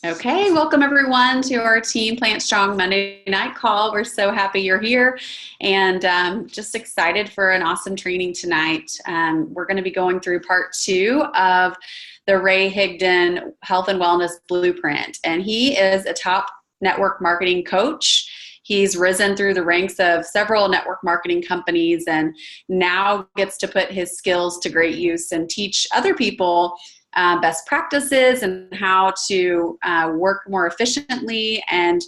Okay, welcome everyone to our Team Plant Strong Monday night call. We're so happy you're here and just excited for an awesome training tonight. We're going to be going through part 2 of the Ray Higdon Health and Wellness Blueprint, and he is a top network marketing coach. He's risen through the ranks of several network marketing companies and now gets to put his skills to great use and teach other people best practices and how to work more efficiently. And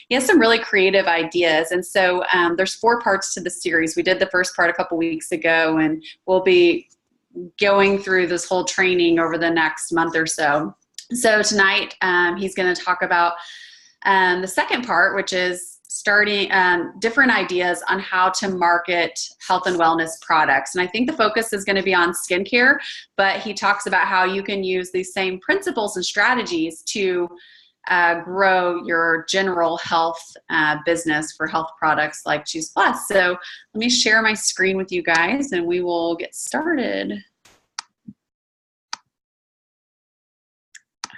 he has some really creative ideas. And so there's 4 parts to the series. We did the first part a couple weeks ago, and we'll be going through this whole training over the next month or so. So tonight he's going to talk about the second part, which is starting different ideas on how to market health and wellness products. And I think the focus is going to be on skincare, but he talks about how you can use these same principles and strategies to grow your general health business for health products like Choose Plus. So let me share my screen with you guys and we will get started.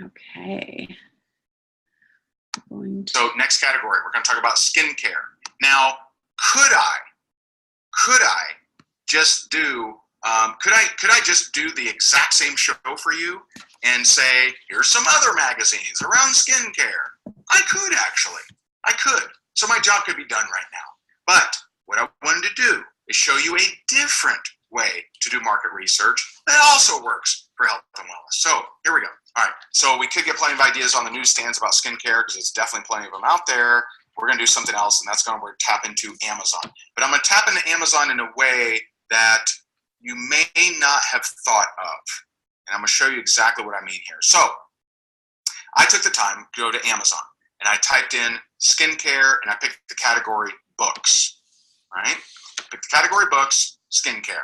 Okay. So next category, we're going to talk about skincare. Now, could I just do could I just do the exact same show for you and say, here's some other magazines around skincare? I could actually. I could. So my job could be done right now. But what I wanted to do is show you a different way to do market research that also works for health and wellness. So here we go. All right, so we could get plenty of ideas on the newsstands about skincare because there's definitely plenty of them out there. We're going to do something else, and that's going to tap into Amazon. But I'm going to tap into Amazon in a way that you may not have thought of. And I'm going to show you exactly what I mean here. So I took the time to go to Amazon, and I typed in skincare, and I picked the category books. All right, picked the category books, skincare.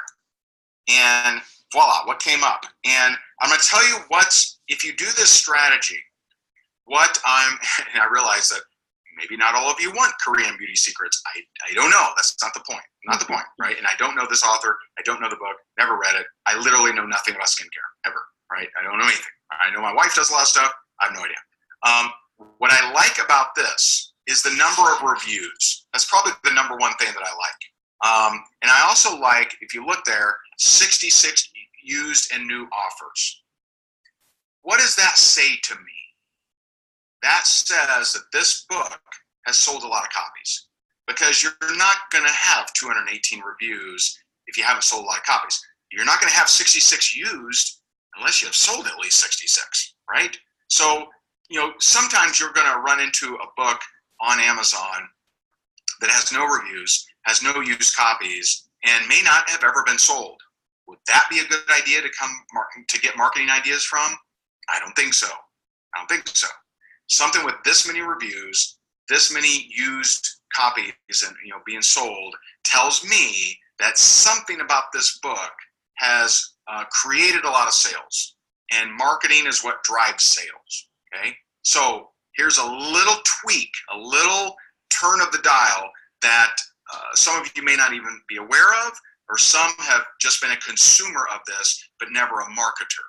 And voila, what came up? And I'm going to tell you if you do this strategy, and I realize that maybe not all of you want Korean beauty secrets. I don't know. That's not the point. Not the point, right? And I don't know this author. I don't know the book. Never read it. I literally know nothing about skincare, ever, right? I don't know anything. I know my wife does a lot of stuff. I have no idea. What I like about this is the number of reviews. That's probably the number one thing that I like. And I also like, if you look there, 66 used and new offers. What does that say to me? That says that this book has sold a lot of copies, because you're not going to have 218 reviews if you haven't sold a lot of copies. You're not going to have 66 used unless you have sold at least 66, right? So, sometimes you're going to run into a book on Amazon that has no reviews, has no used copies, and may not have ever been sold. Would that be a good idea to get marketing ideas from? I don't think so. Something with this many reviews, this many used copies, and being sold tells me that something about this book has created a lot of sales, and marketing is what drives sales. Okay, so here's a little tweak, a little turn of the dial that some of you may not even be aware of, or some have just been a consumer of this, but never a marketer.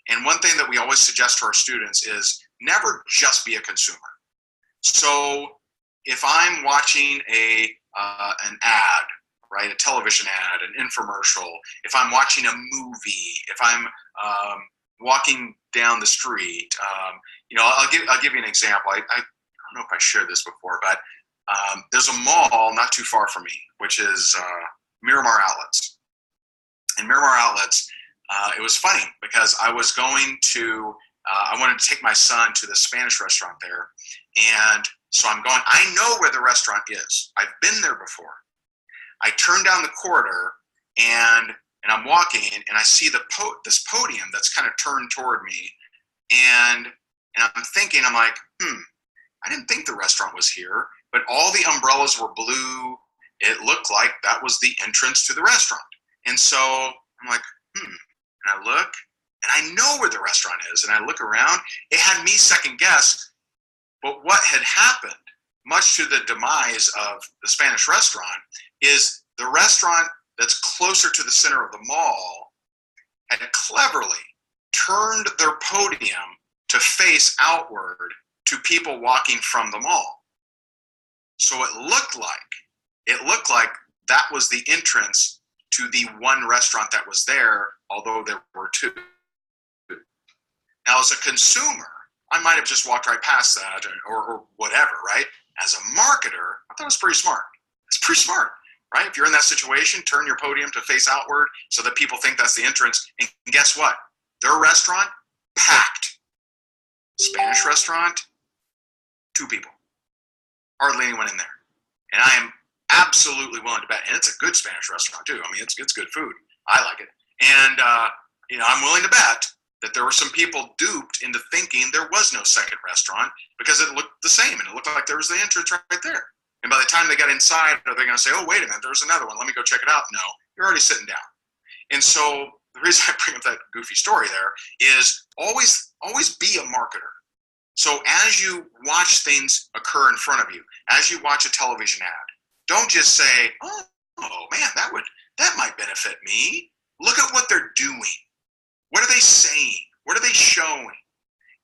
And one thing that we always suggest to our students is never just be a consumer. So if I'm watching an ad, right, a television ad, an infomercial, if I'm watching a movie, if I'm walking down the street, I'll give you an example. I don't know if I shared this before, but there's a mall not too far from me, which is Miramar Outlets. And Miramar Outlets, it was funny because I was going to, I wanted to take my son to the Spanish restaurant there. And so I'm going, I know where the restaurant is. I've been there before. I turn down the corridor and I'm walking and I see this podium that's kind of turned toward me. And I'm thinking, I'm like, I didn't think the restaurant was here, but all the umbrellas were blue. It looked like that was the entrance to the restaurant. And so I'm like, and I look, and I know where the restaurant is, and I look around. It had me second guess, but what had happened, much to the demise of the Spanish restaurant, is the restaurant that's closer to the center of the mall had cleverly turned their podium to face outward to people walking from the mall. So it looked like that was the entrance to the one restaurant that was there, although there were two. Now, as a consumer, I might have just walked right past that or whatever, right? As a marketer, I thought it was pretty smart. It's pretty smart, right? If you're in that situation, turn your podium to face outward so that people think that's the entrance. And guess what? Their restaurant, packed. Spanish restaurant, 2 people. Hardly anyone in there. And I am absolutely willing to bet, and it's a good Spanish restaurant too. I mean, it's good food. I like it. And, I'm willing to bet that there were some people duped into thinking there was no second restaurant because it looked the same and it looked like there was the entrance right there. And by the time they got inside, they're going to say, oh, wait a minute, there's another one. Let me go check it out. No, you're already sitting down. And so the reason I bring up that goofy story there is always be a marketer. So as you watch things occur in front of you, as you watch a television ad, don't just say, oh man, that might benefit me. Look at what they're doing. What are they saying? What are they showing?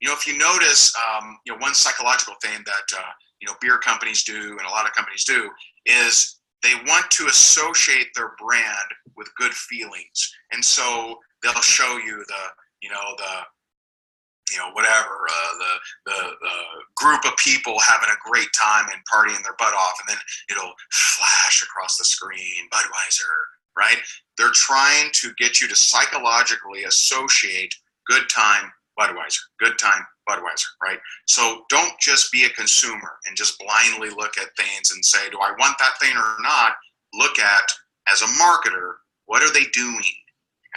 If you notice, one psychological thing that, beer companies do and a lot of companies do is they want to associate their brand with good feelings. And so they'll show you the group of people having a great time and partying their butt off, and then it'll flash across the screen, Budweiser, right? They're trying to get you to psychologically associate good time, Budweiser, right? So don't just be a consumer and just blindly look at things and say, do I want that thing or not? Look at, as a marketer, what are they doing?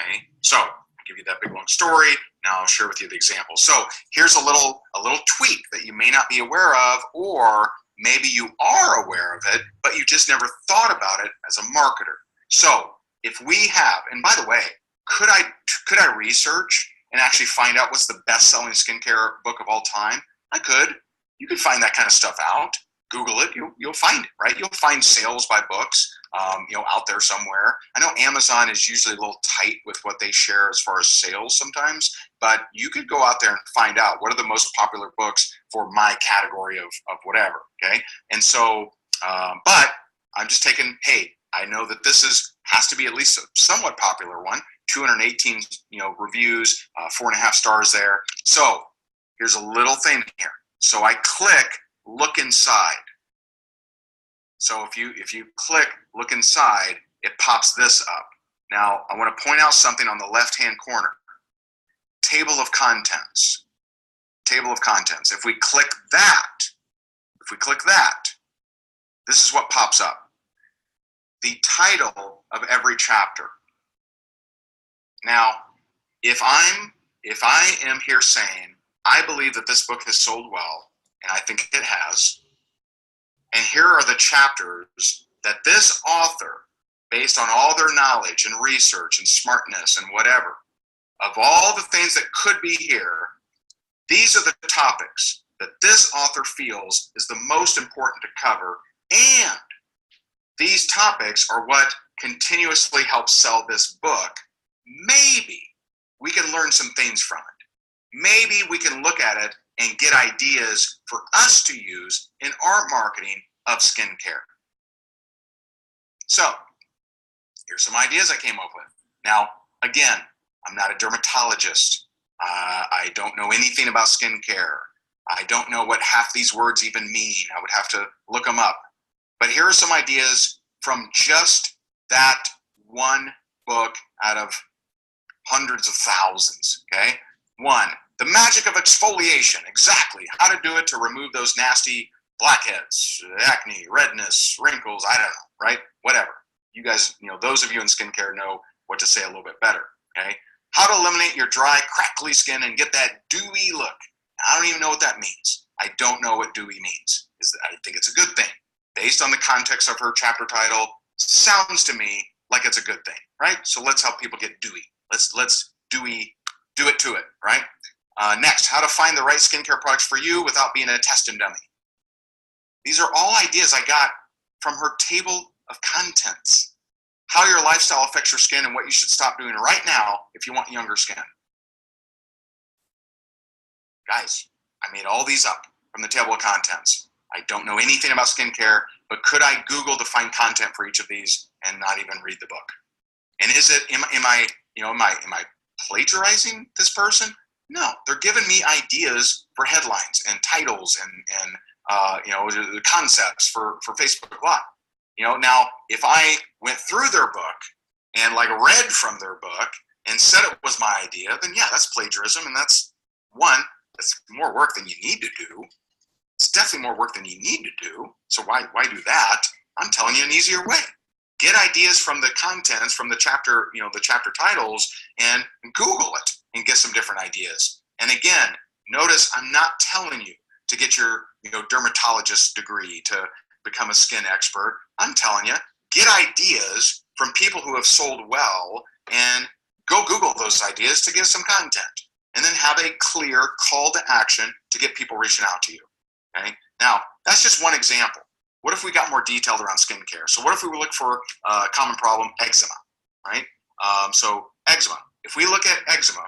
Okay, so I'll give you that big long story. Now I'll share with you the example. So here's a little tweak that you may not be aware of, or maybe you are aware of it, but you just never thought about it as a marketer. So if we have, and by the way, could I research and actually find out what's the best-selling skincare book of all time? I could. You could find that kind of stuff out. Google it. You'll find it, right? You'll find sales by books, out there somewhere. I know Amazon is usually a little tight with what they share as far as sales sometimes, but you could go out there and find out what are the most popular books for my category of whatever, okay? And so, but I'm just taking, hey, I know that this has to be at least a somewhat popular one. 218, reviews, 4.5 stars there. So here's a little thing here. So I click look inside. So if you click look inside, it pops this up. Now I want to point out something on the left-hand corner. Table of contents. If we click that, this is what pops up. The title of every chapter. Now, if I am here saying, I believe that this book has sold well, and I think it has, and here are the chapters that this author, based on all their knowledge and research and smartness and whatever, of all the things that could be here, these are the topics that this author feels is the most important to cover, and these topics are what continuously helps sell this book. Maybe we can learn some things from it. Maybe we can look at it and get ideas for us to use in our marketing of skincare. So here's some ideas I came up with. Now, again, I'm not a dermatologist. I don't know anything about skincare. I don't know what half these words even mean. I would have to look them up. But here are some ideas from just that one book out of hundreds of thousands, okay? 1, the magic of exfoliation. Exactly how to do it to remove those nasty blackheads, acne, redness, wrinkles, I don't know, right? Whatever. You guys, those of you in skincare know what to say a little bit better, okay? How to eliminate your dry, crackly skin and get that dewy look. I don't even know what that means. I don't know what dewy means. I think it's a good thing. Based on the context of her chapter title, sounds to me like it's a good thing, right? So let's help people get dewy. Let's do it to it, right? Next, how to find the right skincare products for you without being a test and dummy. These are all ideas I got from her table of contents. How your lifestyle affects your skin and what you should stop doing right now if you want younger skin. guys, I made all these up from the table of contents. I don't know anything about skincare, but could I Google to find content for each of these and not even read the book? And am I plagiarizing this person? No, they're giving me ideas for headlines and titles and the concepts for Facebook Live. Now if I went through their book and like read from their book and said it was my idea, then yeah, that's plagiarism, and that's more work than you need to do. It's definitely more work than you need to do. So why do that? I'm telling you an easier way. Get ideas from the contents, from the chapter, the chapter titles, and Google it and get some different ideas. And again, notice I'm not telling you to get your dermatologist degree to become a skin expert. I'm telling you, get ideas from people who have sold well and go Google those ideas to get some content. And then have a clear call to action to get people reaching out to you. Okay? Now, that's just one example. What if we got more detailed around skincare? So what if we look for a common problem, eczema, right? So eczema. If we look at eczema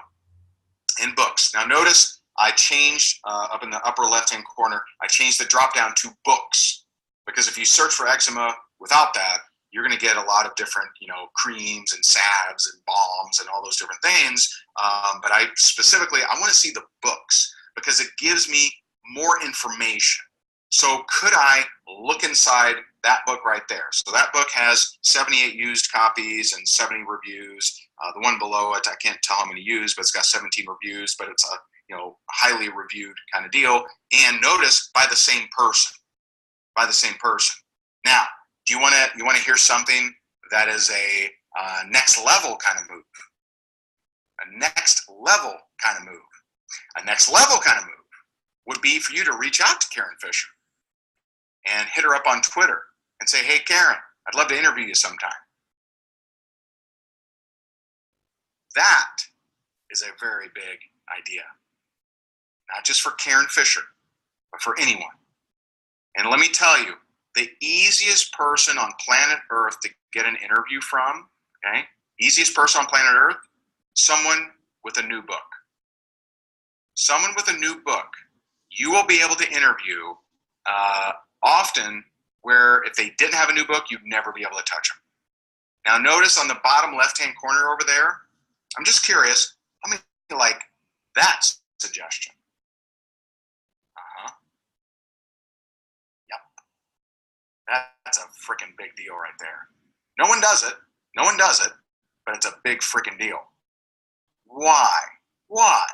in books, now notice I changed up in the upper left-hand corner, I changed the drop-down to books, because if you search for eczema without that, you're going to get a lot of different, creams and salves and balms and all those different things. But I want to see the books because it gives me more information. So could I look inside that book right there? So that book has 78 used copies and 70 reviews. The one below it, I can't tell how many used, but it's got 17 reviews, but it's a highly reviewed kind of deal. And notice by the same person. Now, do you want to hear something that is a next level kind of move? A next level kind of move would be for you to reach out to Karen Fisher and hit her up on Twitter and say, hey, Karen, I'd love to interview you sometime. That is a very big idea. Not just for Karen Fisher, but for anyone. And let me tell you, the easiest person on planet Earth to get an interview from, okay? Easiest person on planet Earth, someone with a new book. Someone with a new book. You will be able to interview often where if they didn't have a new book, you'd never be able to touch them. Now notice on the bottom left-hand corner over there, I'm just curious, how many like that suggestion? That's a freaking big deal right there. No one does it, but it's a big freaking deal. Why? Well,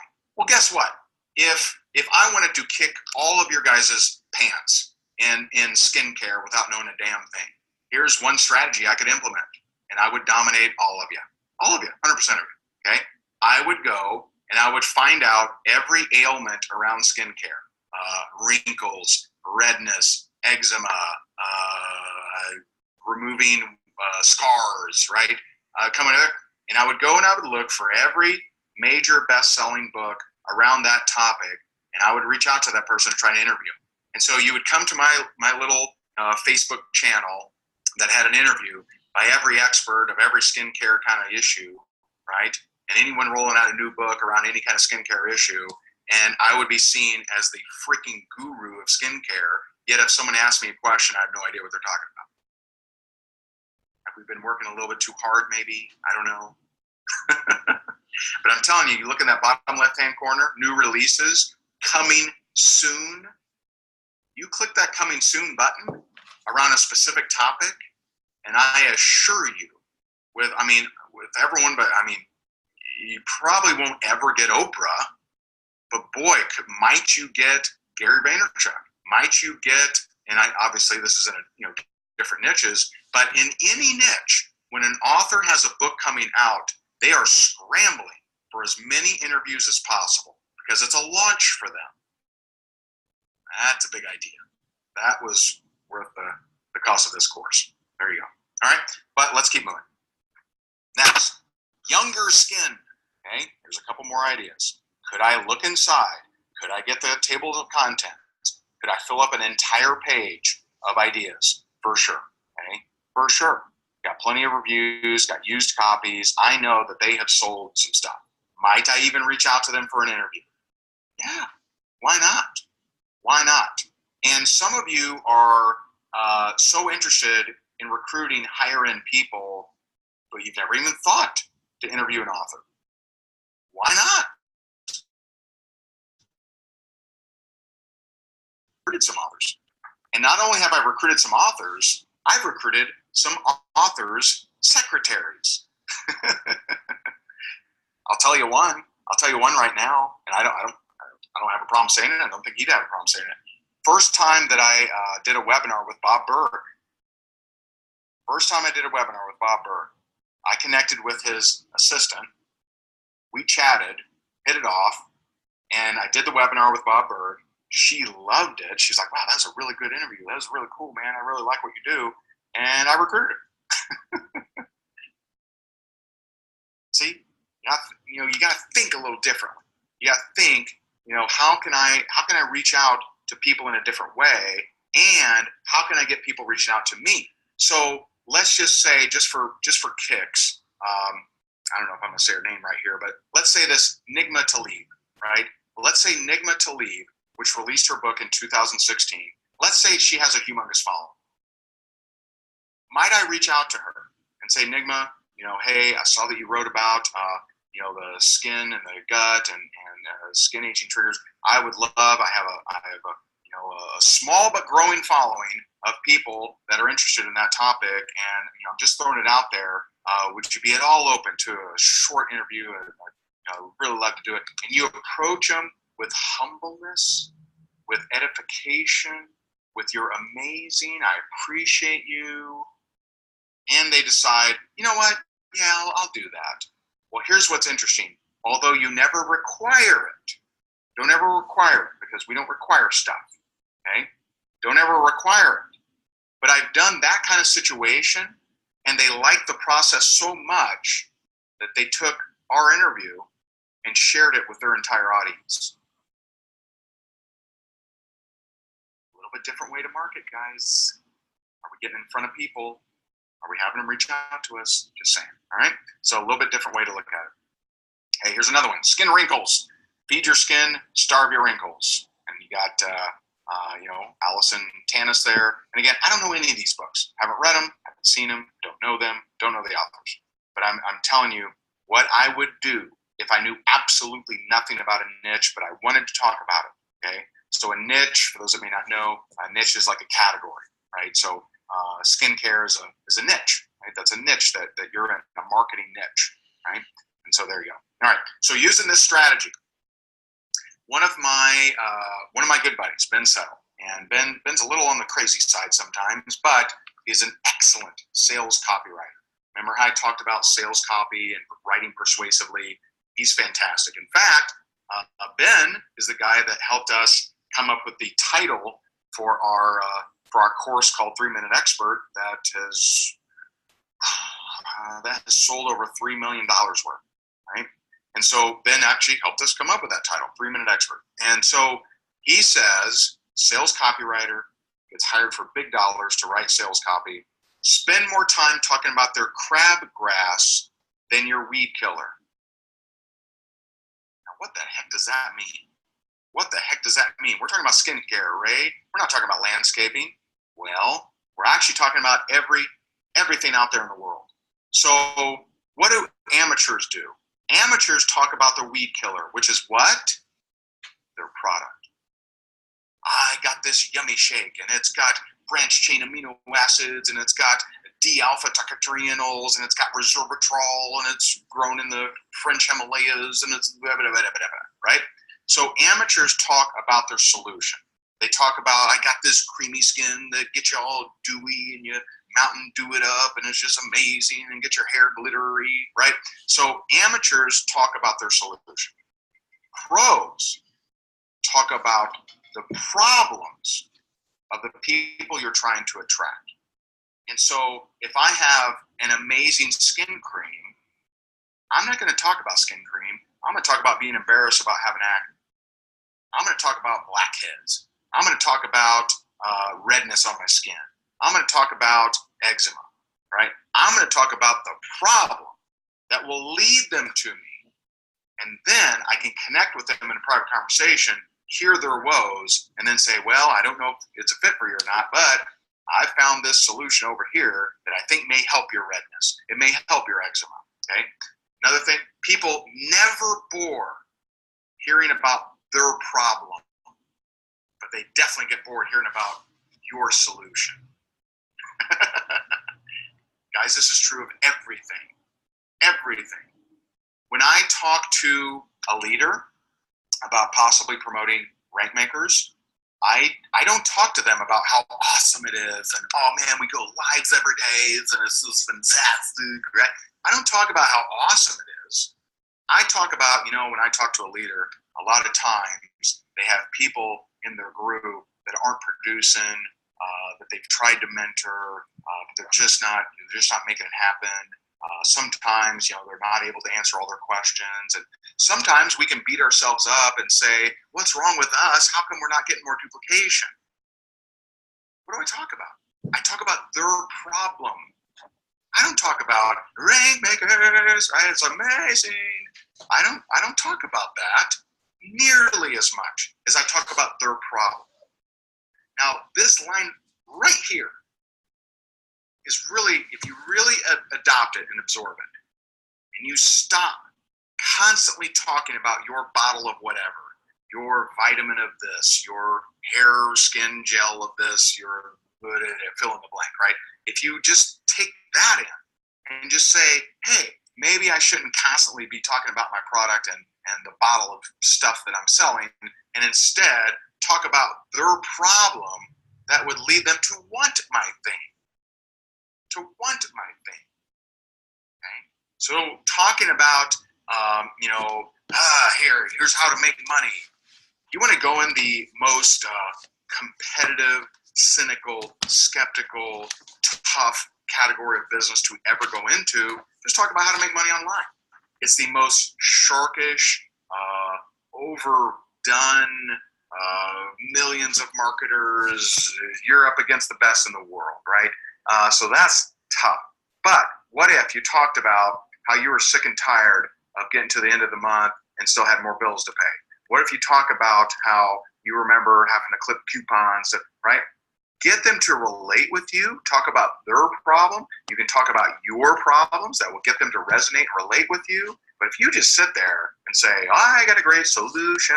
guess what? If I wanted to kick all of your guys' pants in skincare without knowing a damn thing, here's one strategy I could implement, and I would dominate all of you, 100% of you, okay? I would go and I would find out every ailment around skincare, wrinkles, redness, eczema, removing scars, right? Coming there, and I would go and I would look for every major best-selling book around that topic, and I would reach out to that person to try to interview. And so you would come to my little Facebook channel that had an interview by every expert of every skincare kind of issue, right? And anyone rolling out a new book around any kind of skincare issue, and I would be seen as the freaking guru of skincare. Yet if someone asks me a question, I have no idea what they're talking about. Have we been working a little bit too hard, maybe? I don't know. But I'm telling you, you look in that bottom left-hand corner, new releases, coming soon. You click that coming soon button around a specific topic, and I assure you, with everyone, but you probably won't ever get Oprah, but boy, might you get Gary Vaynerchuk? Might you get, and obviously this is in different niches, but in any niche, when an author has a book coming out, they are scrambling for as many interviews as possible because it's a launch for them. That's a big idea. That was worth the cost of this course. There you go. All right, but let's keep moving. Next, younger skin. Okay, here's a couple more ideas. Could I look inside? Could I get the tables of contents? Could I fill up an entire page of ideas? For sure. Okay, for sure. Got plenty of reviews, got used copies. I know that they have sold some stuff. Might I even reach out to them for an interview? Yeah, Why not? Why not? And some of you are so interested in recruiting higher end people, but you've never even thought to interview an author. Why not? Recruited some authors. And not only have I recruited some authors, I've recruited some authors' secretaries. I'll tell you one right now, and I don't have a problem saying it. I don't think he'd have a problem saying it. First time that I did a webinar with Bob Burg. I connected with his assistant. We chatted, hit it off, and I did the webinar with Bob Burg. She loved it. She's like, wow, that was a really good interview. That was really cool, man. I really like what you do. And I recruited her. See, you got to think a little differently. You got to think, how can I reach out to people in a different way, and how can I get people reaching out to me? So let's just say, just for kicks, I don't know if I'm going to say her name right here, but let's say this Nigma Talib, right? Well, let's say Nigma Talib, which released her book in 2016. Let's say she has a humongous following. Might I reach out to her and say, Nigma, hey, I saw that you wrote about, the skin and the gut and skin aging triggers. I would love. I have a small but growing following of people that are interested in that topic, and I'm just throwing it out there. Would you be at all open to a short interview? I'd really love to do it. And you approach them with humbleness, with edification, with your amazing, I appreciate you, and they decide, you know what? Yeah, I'll do that. Well, here's what's interesting. Although you never require it, don't ever require it, because we don't require stuff, okay? Don't ever require it. But I've done that kind of situation, and they liked the process so much that they took our interview and shared it with their entire audience. A little bit different way to market, guys. Are we getting in front of people? Are we having them reach out to us? Just saying, all right? So a little bit different way to look at it. Hey, here's another one. Skin wrinkles. Feed your skin, starve your wrinkles. And you got, Allison Tanis there. And again, I don't know any of these books. Haven't read them, haven't seen them, don't know them, don't know the authors. But I'm telling you what I would do if I knew absolutely nothing about a niche, but I wanted to talk about it, okay? So a niche, for those that may not know, a niche is like a category, right? So skincare is a niche, right? That's a niche that you're in, a marketing niche, right? And so there you go. All right. So using this strategy, one of my good buddies, Ben Settle, and Ben's a little on the crazy side sometimes, but he's an excellent sales copywriter. Remember how I talked about sales copy and writing persuasively? He's fantastic. In fact, Ben is the guy that helped us come up with the title for our course called 3-Minute Expert that has sold over $3 million worth, right? And so Ben actually helped us come up with that title, 3-Minute Expert. And so he says, sales copywriter gets hired for big dollars to write sales copy, spend more time talking about their crabgrass than your weed killer. Now, what the heck does that mean? What the heck does that mean? We're talking about skincare, Ray. We're not talking about landscaping. Well, we're actually talking about everything out there in the world. So what do amateurs do? Amateurs talk about their weed killer, which is what? Their product. I got this yummy shake, and it's got branched chain amino acids, and it's got D-alpha tocotrienols, and it's got resveratrol, and it's grown in the French Himalayas, and it's blah, blah, blah, blah, blah, right? So amateurs talk about their solution. They talk about, I got this creamy skin that gets you all dewy, and you Mountain Dew it up, and it's just amazing, and get your hair glittery, right? So amateurs talk about their solution. Pros talk about the problems of the people you're trying to attract. And so if I have an amazing skin cream, I'm not going to talk about skin cream. I'm going to talk about being embarrassed about having acne. I'm going to talk about blackheads. I'm going to talk about redness on my skin. I'm going to talk about eczema, right? I'm going to talk about the problem that will lead them to me. And then I can connect with them in a private conversation hear their woes and then say, well, I don't know if it's a fit for you or not, but I found this solution over here that I think may help your redness. It may help your eczema, okay? Another thing, people never bore hearing about their problem, but they definitely get bored hearing about your solution. Guys, this is true of everything. Everything. When I talk to a leader about possibly promoting rank makers, I don't talk to them about how awesome it is and, oh man, we go lives every day and this is fantastic. Right? I don't talk about how awesome it is. I talk about, when I talk to a leader, a lot of times they have people in their group that aren't producing, that they've tried to mentor, but they're just not making it happen. Sometimes, they're not able to answer all their questions. And sometimes we can beat ourselves up and say, what's wrong with us? How come we're not getting more duplication? What do I talk about? I talk about their problem. I don't talk about rank makers, right? It's amazing. I don't talk about that nearly as much as I talk about their problem. Now, this line right here is really, if you really adopt it and absorb it, and you stop constantly talking about your bottle of whatever, your vitamin of this, your hair skin gel of this, your good at fill in the blank, right? If you just take that in and just say, hey, maybe I shouldn't constantly be talking about my product and the bottle of stuff that I'm selling, and instead talk about their problem that would lead them to want my thing. Okay? So talking about, here's how to make money. You want to go in the most competitive, cynical, skeptical, tough category of business to ever go into, just talk about how to make money online. It's the most sharkish, overdone, millions of marketers. You're up against the best in the world, right? So that's tough. But what if you talked about how you were sick and tired of getting to the end of the month and still had more bills to pay? What if you talk about how you remember having to clip coupons, right? Get them to relate with you. Talk about their problem. You can talk about your problems that will get them to resonate and relate with you. But if you just sit there and say, I got a great solution,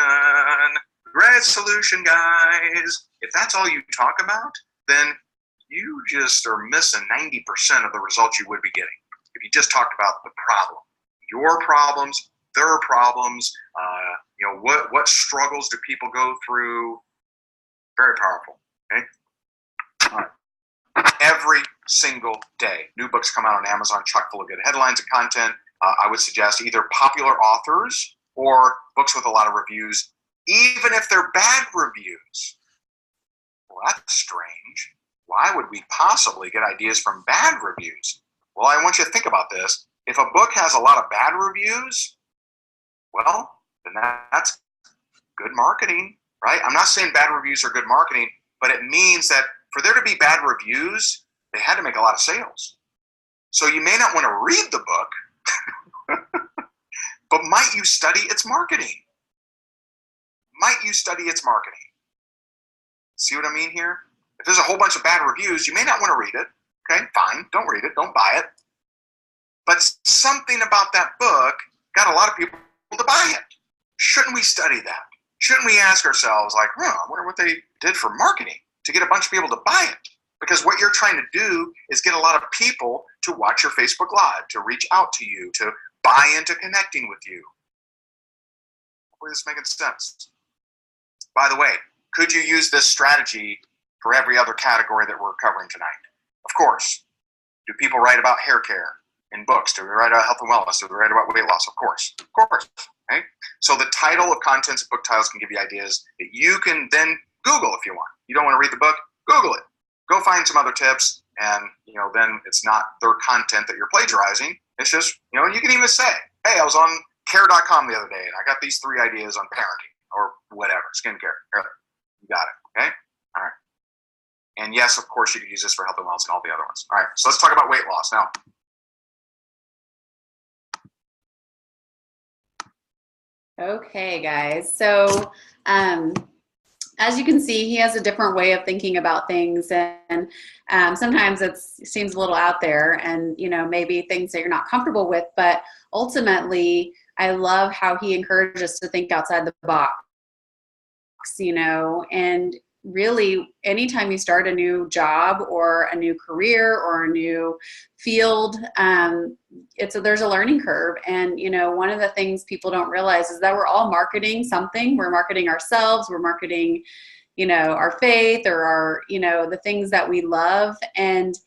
guys. If that's all you talk about, then you just are missing 90% of the results you would be getting if you just talked about the problem. Your problems, their problems, what struggles do people go through? Very powerful, okay? All right. Every single day, new books come out on Amazon, chock full of good headlines and content. I would suggest either popular authors or books with a lot of reviews, even if they're bad reviews. Well, that's strange. Why would we possibly get ideas from bad reviews? Well, I want you to think about this. If a book has a lot of bad reviews, well, then that's good marketing, right? I'm not saying bad reviews are good marketing, but it means that for there to be bad reviews, they had to make a lot of sales. So you may not want to read the book, but might you study its marketing? See what I mean here? If there's a whole bunch of bad reviews, you may not want to read it. Okay, fine, don't read it, don't buy it. But something about that book got a lot of people to buy it. Shouldn't we study that? Shouldn't we ask ourselves, like, I wonder what they did for marketing to get a bunch of people to buy it? Because what you're trying to do is get a lot of people to watch your Facebook Live, to reach out to you, to buy into connecting with you. Hopefully this is making sense. By the way, could you use this strategy for every other category that we're covering tonight? Of course. Do people write about hair care in books? Do they write about health and wellness? Do they write about weight loss? Of course. Okay? So the title of contents, book titles can give you ideas that you can then Google if you want. You don't want to read the book? Google it. Go find some other tips, and then it's not their content that you're plagiarizing. It's just, you can even say, hey, I was on care.com the other day, and I got these 3 ideas on parenting or whatever, skincare. You got it, okay? All right. And yes, of course, you could use this for health and wellness and all the other ones. All right, so let's talk about weight loss now. Okay, guys. So, as you can see, he has a different way of thinking about things, and sometimes it seems a little out there, and maybe things that you're not comfortable with. But ultimately, I love how he encourages us to think outside the box. And really anytime you start a new job or a new career or a new field, there's a learning curve. And one of the things people don't realize is that we're all marketing something. We're marketing ourselves, we're marketing our faith, or our the things that we love. And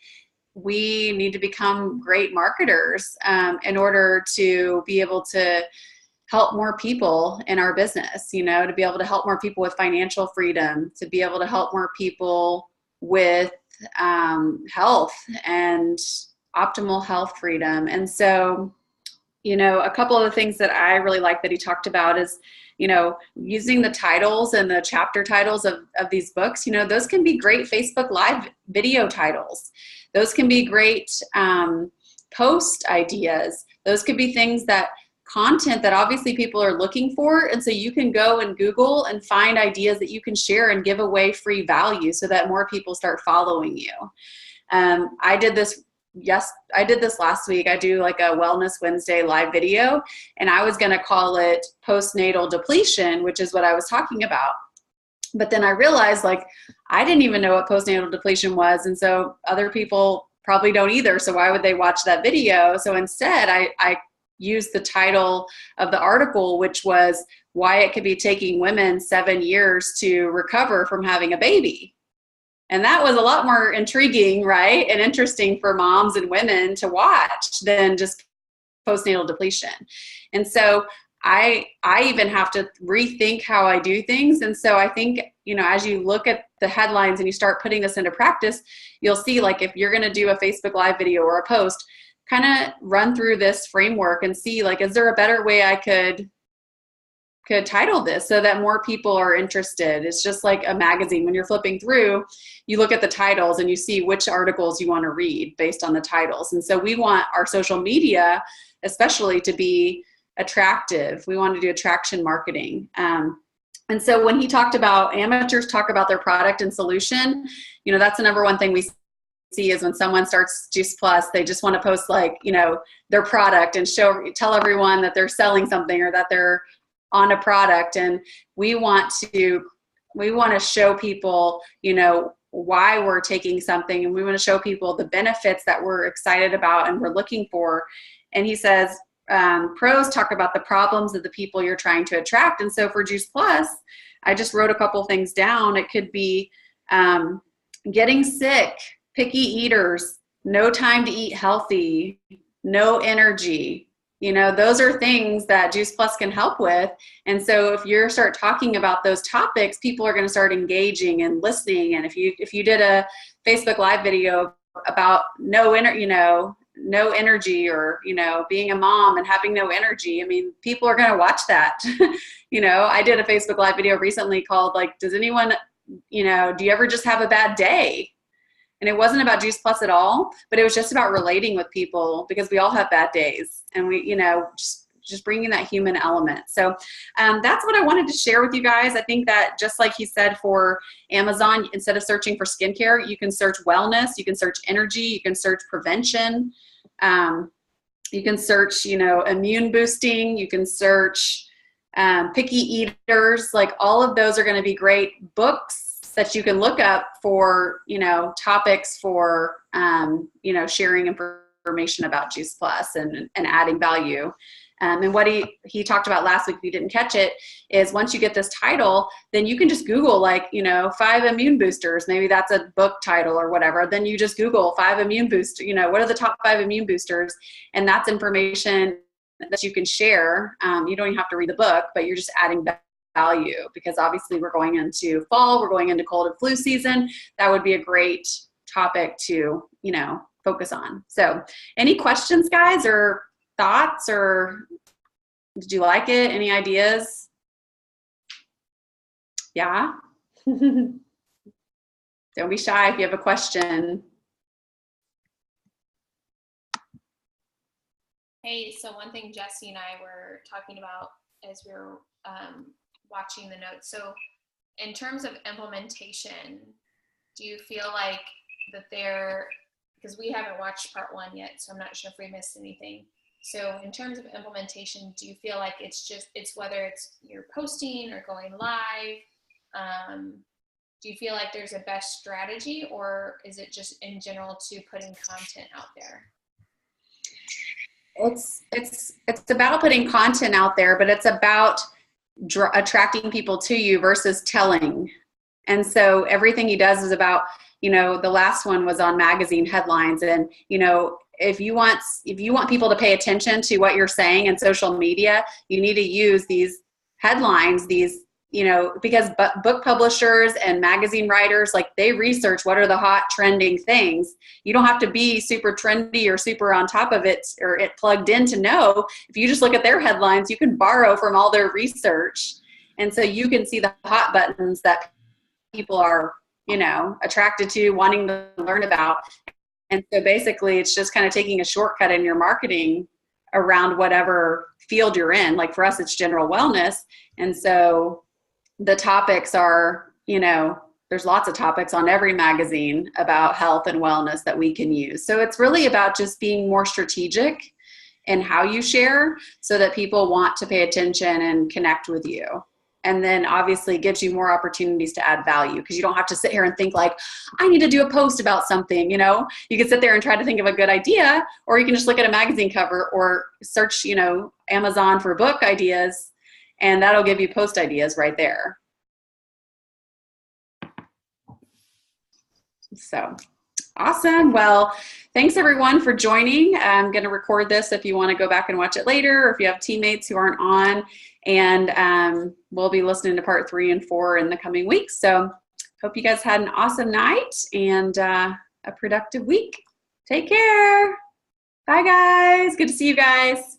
we need to become great marketers in order to be able to help more people in our business, to be able to help more people with financial freedom, to be able to help more people with health and optimal health freedom. And so, a couple of the things that I really like that he talked about is, using the titles and the chapter titles of these books, those can be great Facebook Live video titles. Those can be great post ideas. Those could be things that content that obviously people are looking for. And so you can go and Google and find ideas that you can share and give away free value so that more people start following you. I did this last week. I do like a Wellness Wednesday live video, and I was going to call it postnatal depletion, which is what I was talking about. But then I realized I didn't even know what postnatal depletion was. And so other people probably don't either. So why would they watch that video? So instead I used the title of the article, which was why it could be taking women 7 years to recover from having a baby. And that was a lot more intriguing, right? And interesting for moms and women to watch than just postnatal depletion. And so I even have to rethink how I do things. And so I think, as you look at the headlines and you start putting this into practice, you'll see if you're going to do a Facebook Live video or a post, kind of run through this framework and see is there a better way I could title this so that more people are interested. It's just like a magazine. When you're flipping through, you look at the titles and you see which articles you want to read based on the titles. And so we want our social media especially to be attractive. We want to do attraction marketing. And so when he talked about amateurs talk about their product and solution, that's the number one thing we see is when someone starts Juice Plus, they just want to post their product and tell everyone that they're selling something or that they're on a product. And we want to show people, why we're taking something, and we want to show people the benefits that we're excited about and we're looking for. And he says, pros talk about the problems of the people you're trying to attract. And so for Juice Plus, I just wrote a couple things down. It could be getting sick, picky eaters, no time to eat healthy, no energy. Those are things that Juice Plus can help with. And so if you start talking about those topics, people are going to start engaging and listening. And if you did a Facebook Live video about no energy, or being a mom and having no energy, people are going to watch that. I did a Facebook Live video recently called does anyone, do you ever just have a bad day? And it wasn't about Juice Plus at all, but it was just about relating with people, because we all have bad days, and we, just bringing that human element. So that's what I wanted to share with you guys. I think that just like he said, for Amazon, instead of searching for skincare, you can search wellness, you can search energy, you can search prevention, you can search, immune boosting, you can search picky eaters. All of those are going to be great books that you can look up for, topics for, sharing information about Juice Plus and adding value. And what he talked about last week, if you didn't catch it, is once you get this title, then you can just Google 5 immune boosters. Maybe that's a book title or whatever. Then you just Google 5 immune boosters, what are the top 5 immune boosters? And that's information that you can share. You don't even have to read the book, but you're just adding value, because obviously we're going into fall, we're going into cold and flu season. That would be a great topic to, focus on. So any questions, guys, or thoughts, or did you like it? Any ideas? Yeah. Don't be shy if you have a question. Hey, so one thing Jesse and I were talking about as we were watching the notes. So in terms of implementation, do you feel like that because we haven't watched part 1 yet, so I'm not sure if we missed anything. So in terms of implementation, do you feel like it's whether it's you're posting or going live, do you feel like there's a best strategy, or is it just in general to putting content out there? It's about putting content out there, but it's about attracting people to you versus telling. And so everything he does is about, the last one was on magazine headlines, and if you want people to pay attention to what you're saying in social media, you need to use these headlines, because book publishers and magazine writers, they research what are the hot trending things. You don't have to be super trendy or super on top of it or it plugged in to know. If you just look at their headlines, you can borrow from all their research. And so you can see the hot buttons that people are, attracted to, wanting to learn about. And so basically it's just kind of taking a shortcut in your marketing around whatever field you're in. Like for us, it's general wellness. And so the topics are, there's lots of topics on every magazine about health and wellness that we can use. So it's really about just being more strategic in how you share so that people want to pay attention and connect with you. And then obviously gives you more opportunities to add value, because you don't have to sit here and think like, I need to do a post about something, You can sit there and try to think of a good idea, or you can just look at a magazine cover or search, Amazon for book ideas, and that'll give you post ideas right there. So awesome. Well, thanks everyone for joining. I'm going to record this if you want to go back and watch it later, or if you have teammates who aren't on, and we'll be listening to part 3 and 4 in the coming weeks. So hope you guys had an awesome night and a productive week. Take care. Bye guys. Good to see you guys.